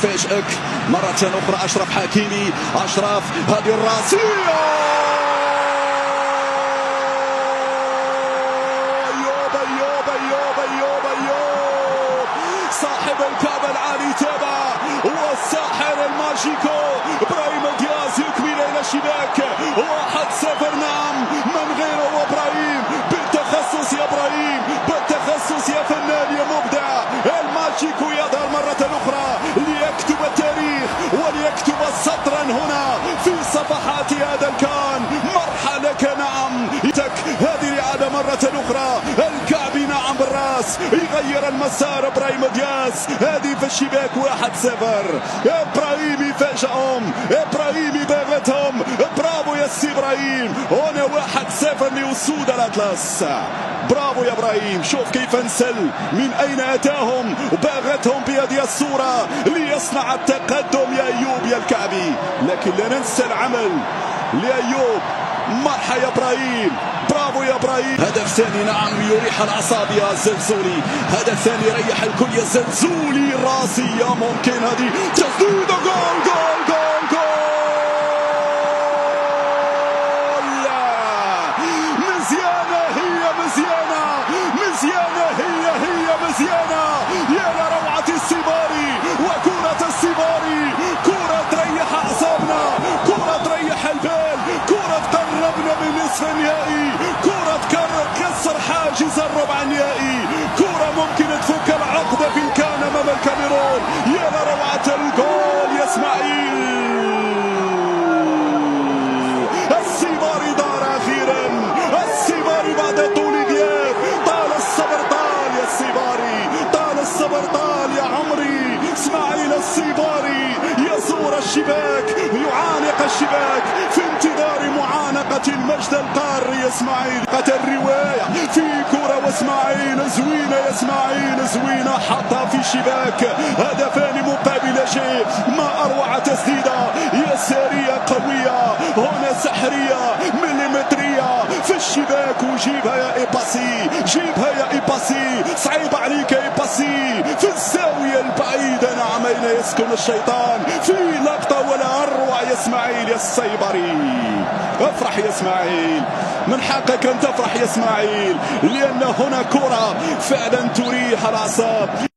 يفاجئك مرة أخرى. أشرف حكيمي، أشرف هذه الراسية، صاحب الكعب العالي تابع، والساحر الماجيكو إبراهيم دياز يكمل إلى الشباك. 1-0. نعم، من غيره إبراهيم، بالتخصص يا إبراهيم، بالتخصص يا فنان يا مبدع. الماجيكو يظهر مرة أخرى ليكتب التاريخ وليكتب سطرا هنا في صفحات هذا الكان. مرحلة نعم، هذه الإعادة مرة أخرى. الكعبي نعم بالراس يغير المسار. إبراهيم دياز هذه في الشباك. 1-0. إبراهيم يفاجئهم، إبراهيم يباغتهم. برافو يا سي إبراهيم. هنا 1-0 لأسود الأطلس. برافو يا إبراهيم. شوف كيف انسل، من أين أتاهم وباغتهم بهذه الصورة ليصنع التقدم يا أيوب يا الكعبي. لكن لا ننسى العمل لأيوب. مرحى يا إبراهيم، برافو يا إبراهيم. هدف ثاني نعم يريح الأعصاب يا الزلزولي. هدف ثاني يريح الكل يا الزلزولي. راسية ممكن، هذه تسديدة، جول جول جول جول. مزيانة هي مزيانة، مزيانة هي مزيانة. يا لروعة السيباري وكرة السيباري. كرة تريح أعصابنا، كرة تريح البال، كرة تقربنا من نصف النهائي، كرة تكسر حاجز الربع النهائي، كرة ممكن تفك العقدة في كان أمام الكاميرون. يا لروعة الجول يا إسماعيل. السيباري دار أخيرا، السيباري بعد طول غياب. طال الصبر، طال يا السيباري، طال الصبر، طال يا عمري. إسماعيل السيباري يزور الشباك، يعانق الشباك في انتظار معانقة المجد القاري. يا إسماعيل قد الرواية في كرة، وإسماعيل زوينة يا إسماعيل زوينة، حطها في الشباك. هدفان مقابل شيء. ما أروع تسديدة يسارية قوية، هنا سحرية مليمترية في الشباك. وجيبها يا إيباسي، جيبها يا إيباسي، صعيب عليك يا إيباسي في الزاوية البعيدة. نعم، أين يسكن الشيطان في لقطة ولا أروع يا إسماعيل يا السيبري. افرح يا إسماعيل، من حقك أن تفرح يا إسماعيل، لأن هنا كرة فعلا تريح الأعصاب.